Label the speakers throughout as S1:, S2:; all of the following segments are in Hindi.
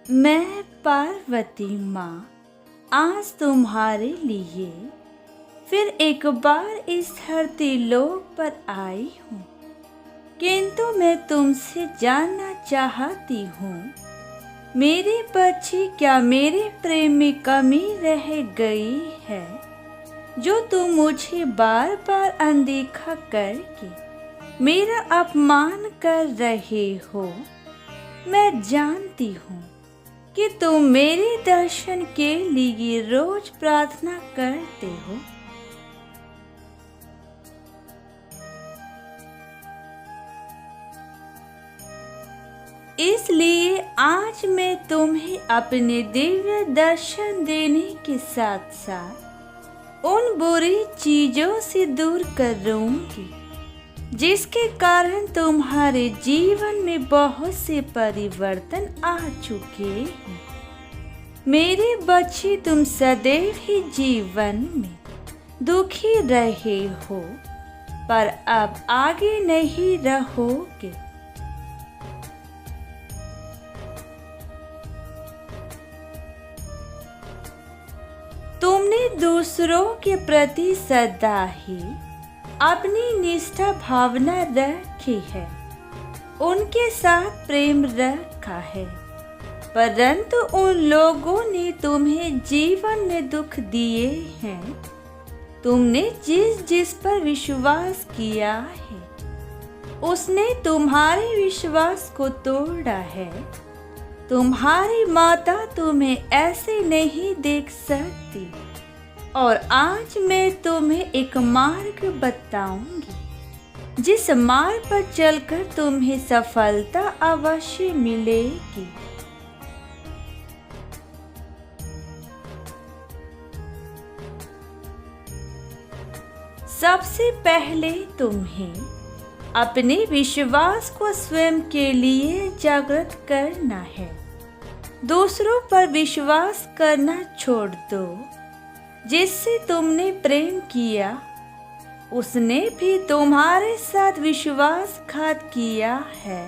S1: मैं पार्वती माँ आज तुम्हारे लिए फिर एक बार इस धरती लोक पर आई हूँ, किंतु मैं तुमसे जानना चाहती हूँ मेरी बच्ची, क्या मेरे प्रेम में कमी रह गई है जो तुम मुझे बार बार अनदेखा करके मेरा अपमान कर रहे हो। मैं जानती हूँ कि तुम मेरे दर्शन के लिए रोज प्रार्थना करते हो। इसलिए आज मैं तुम्हें अपने दिव्य दर्शन देने के साथ साथ उन बुरी चीजों से दूर करूंगी जिसके कारण तुम्हारे जीवन में बहुत से परिवर्तन आ चुके हैं। मेरे बच्चे, तुम सदैव ही जीवन में दुखी रहे हो, पर अब आगे नहीं रहोगे। तुमने दूसरों के प्रति सदा ही अपनी निष्ठा भावना रखी है, उनके साथ प्रेम रखा है, परंतु उन लोगों ने तुम्हें जीवन में दुख दिए हैं। तुमने जिस जिस पर विश्वास किया है उसने तुम्हारे विश्वास को तोड़ा है। तुम्हारी माता तुम्हें ऐसे नहीं देख सकती और आज मैं तुम्हें एक मार्ग बताऊंगी जिस मार्ग पर चलकर तुम्हें सफलता अवश्य मिलेगी। सबसे पहले तुम्हें अपने विश्वास को स्वयं के लिए जागृत करना है। दूसरों पर विश्वास करना छोड़ दो। जिससे तुमने प्रेम किया उसने भी तुम्हारे साथ विश्वासघात किया है।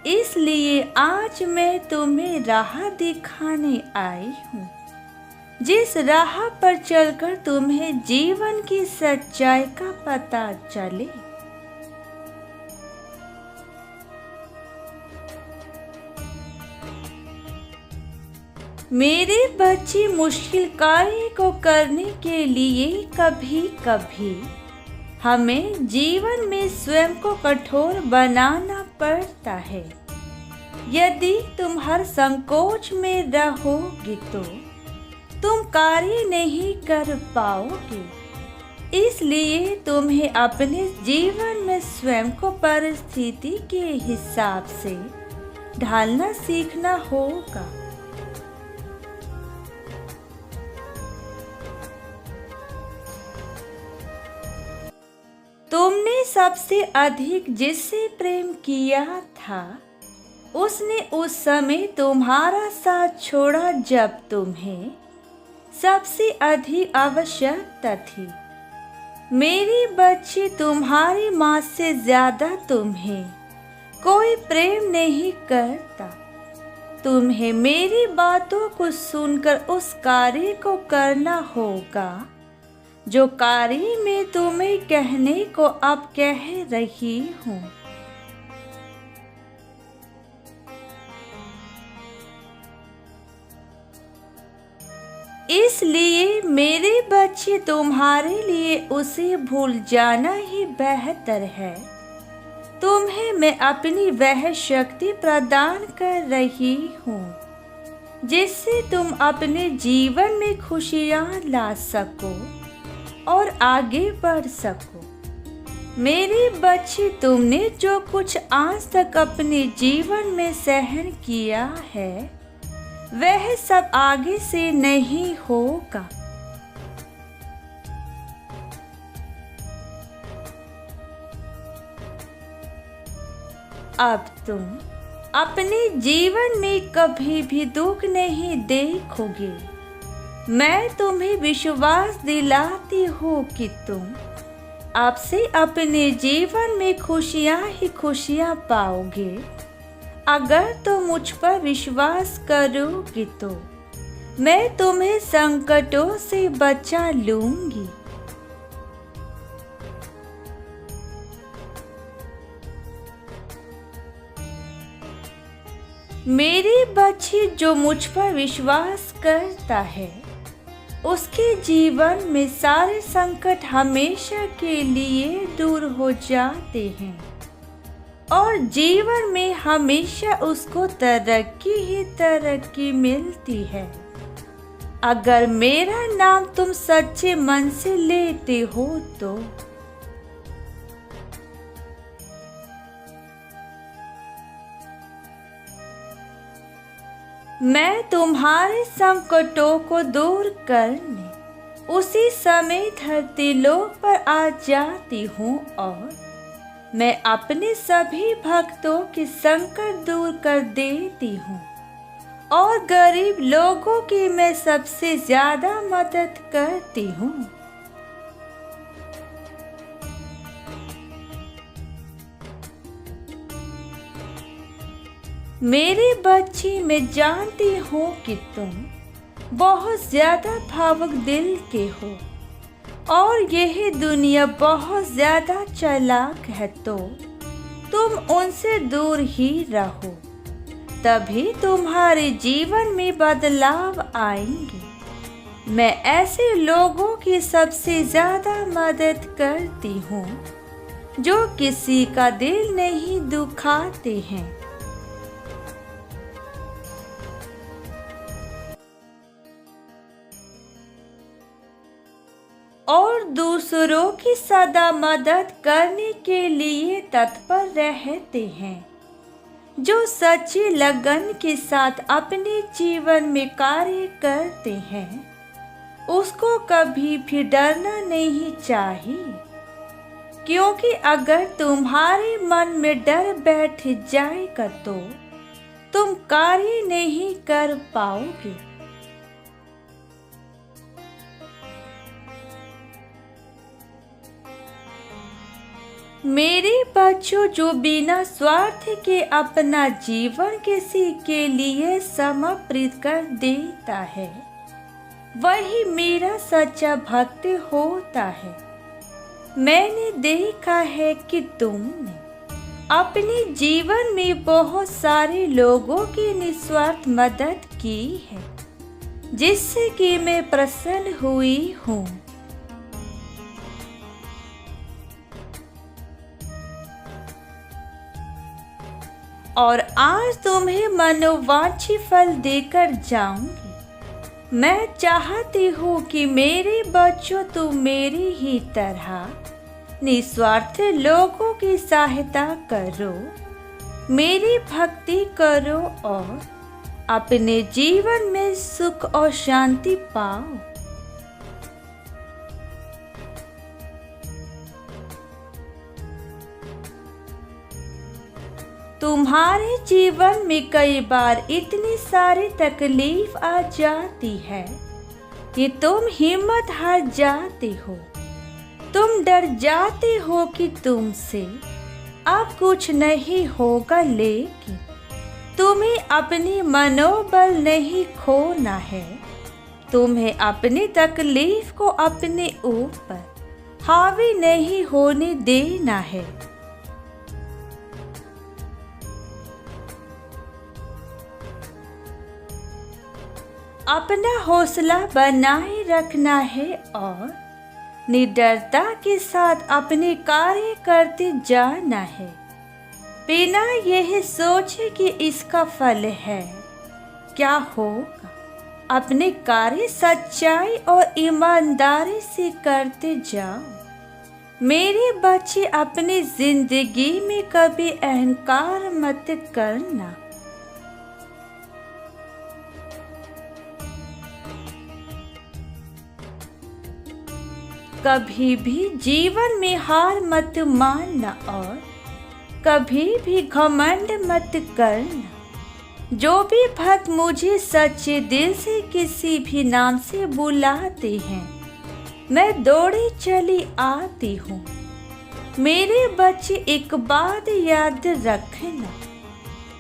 S1: इसलिए आज मैं तुम्हें राह दिखाने आई हूँ, जिस राह पर चलकर तुम्हें जीवन की सच्चाई का पता चले। मेरे बच्चे, मुश्किल कार्य को करने के लिए कभी कभी हमें जीवन में स्वयं को कठोर बनाना पड़ता है। यदि तुम हर संकोच में रहोगे तो तुम कार्य नहीं कर पाओगे। इसलिए तुम्हें अपने जीवन में स्वयं को परिस्थिति के हिसाब से ढालना सीखना होगा। तुमने सबसे अधिक जिससे प्रेम किया था उसने उस समय तुम्हारा साथ छोड़ा जब तुम्हें सबसे अधिक आवश्यकता थी। मेरी बच्ची, तुम्हारी माँ से ज्यादा तुम्हें कोई प्रेम नहीं करता। तुम्हें मेरी बातों को सुनकर उस कार्य को करना होगा जो कार्य मैं तुम्हें कहने को अब कह रही हूँ। इसलिए मेरे बच्चे, तुम्हारे लिए उसे भूल जाना ही बेहतर है। तुम्हें मैं अपनी वह शक्ति प्रदान कर रही हूँ जिससे तुम अपने जीवन में खुशियाँ ला सको और आगे बढ़ सको। मेरे बच्चे, तुमने जो कुछ आज तक अपने जीवन में सहन किया है वह सब आगे से नहीं होगा। अब तुम अपने जीवन में कभी भी दुख नहीं देखोगे। मैं तुम्हें विश्वास दिलाती हूँ कि तुम अब से अपने जीवन में खुशियाँ ही खुशियाँ पाओगे अगर तुम मुझ पर विश्वास करोगे तो मैं तुम्हें संकटों से बचा लूंगी। मेरी बच्ची जो मुझ पर विश्वास करता है उसके जीवन में सारे संकट हमेशा के लिए दूर हो जाते हैं और जीवन में हमेशा उसको तरक्की ही तरक्की मिलती है। अगर मेरा नाम तुम सच्चे मन से लेते हो तो मैं तुम्हारे संकटों को दूर करने उसी समय धरती लोक पर आ जाती हूँ और मैं अपने सभी भक्तों के संकट दूर कर देती हूँ और गरीब लोगों की मैं सबसे ज्यादा मदद करती हूँ। मेरी बच्ची, मैं जानती हूँ कि तुम बहुत ज्यादा भावुक दिल के हो और यह दुनिया बहुत ज्यादा चालाक है, तो तुम उनसे दूर ही रहो, तभी तुम्हारे जीवन में बदलाव आएंगे। मैं ऐसे लोगों की सबसे ज्यादा मदद करती हूँ जो किसी का दिल नहीं दुखाते हैं और दूसरों की सदा मदद करने के लिए तत्पर रहते हैं। जो सच्ची लगन के साथ अपने जीवन में कार्य करते हैं उसको कभी भी डरना नहीं चाहिए, क्योंकि अगर तुम्हारे मन में डर बैठ जाएगा तो तुम कार्य नहीं कर पाओगे। मेरे बच्चों, जो बिना स्वार्थ के अपना जीवन किसी के लिए समर्पित कर देता है वही मेरा सच्चा भक्त होता है। मैंने देखा है कि तुमने अपने जीवन में बहुत सारे लोगों की निस्वार्थ मदद की है, जिससे कि मैं प्रसन्न हुई हूँ। और आज तुम्हें मनोवांछित फल देकर जाऊंगी। मैं चाहती हूँ कि मेरे बच्चों, तुम मेरी ही तरह निस्वार्थ लोगों की सहायता करो, मेरी भक्ति करो और अपने जीवन में सुख और शांति पाओ। तुम्हारे जीवन में कई बार इतनी सारी तकलीफ आ जाती है कि तुम हिम्मत हार जाते हो। तुम डर जाते हो कि तुमसे अब कुछ नहीं होगा, लेकिन तुम्हें अपनी मनोबल नहीं खोना है। तुम्हें अपनी तकलीफ को अपने ऊपर हावी नहीं होने देना है। अपना हौसला बनाए रखना है और निडरता के साथ अपने कार्य करते जाना है, बिना यह सोचे कि इसका फल है क्या होगा। अपने कार्य सच्चाई और ईमानदारी से करते जाओ। मेरे बच्चे, अपनी जिंदगी में कभी अहंकार मत करना। कभी भी जीवन में हार मत मानना और कभी भी घमंड मत करना। जो भी भक्त मुझे सच्चे दिल से किसी भी नाम से बुलाते हैं, मैं दौड़े चली आती हूँ। मेरे बच्चे, एक बात याद रखना,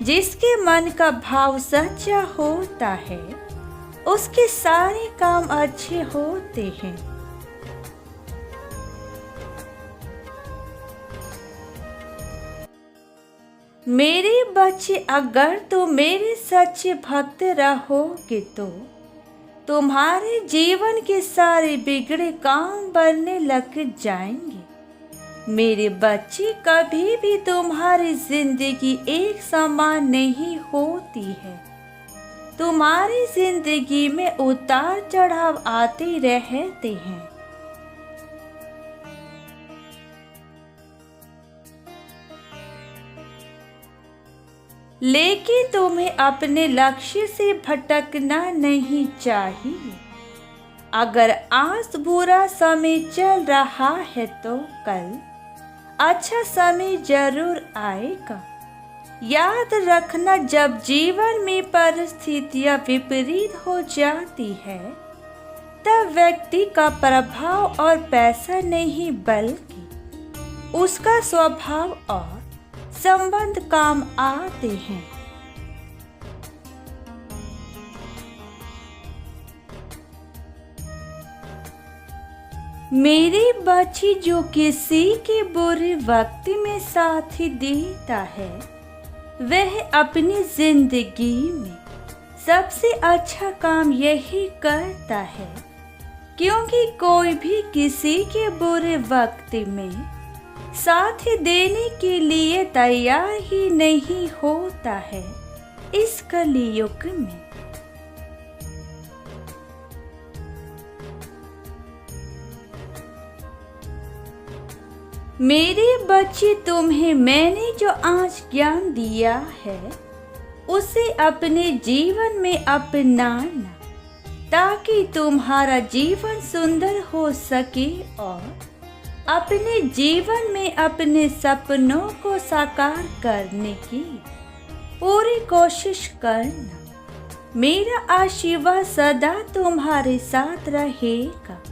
S1: जिसके मन का भाव सच्चा होता है उसके सारे काम अच्छे होते हैं। मेरे बच्चे, अगर तुम मेरे सच्चे भक्त रहोगे तो तुम्हारे जीवन के सारे बिगड़े काम बनने लग जाएंगे। मेरे बच्चे, कभी भी तुम्हारी जिंदगी एक समान नहीं होती है। तुम्हारी जिंदगी में उतार चढ़ाव आते रहते हैं। लेकिन तुम्हें अपने लक्ष्य से भटकना नहीं चाहिए। अगर आज बुरा समय चल रहा है तो कल अच्छा समय जरूर आएगा। याद रखना, जब जीवन में परिस्थितियां विपरीत हो जाती है तब व्यक्ति का प्रभाव और पैसा नहीं बल्कि उसका स्वभाव और संबंध काम आते हैं। मेरे बच्चे, जो किसी के बुरे वक्त में साथ देता है वह अपनी जिंदगी में सबसे अच्छा काम यही करता है, क्योंकि कोई भी किसी के बुरे वक्त में साथ देने के लिए तैयार ही नहीं होता है इस कलियुग में। मेरे बच्चे, तुम्हें मैंने जो आज ज्ञान दिया है उसे अपने जीवन में अपनाना, ताकि तुम्हारा जीवन सुंदर हो सके और अपने जीवन में अपने सपनों को साकार करने की पूरी कोशिश करना। मेरा आशीर्वाद सदा तुम्हारे साथ रहेगा।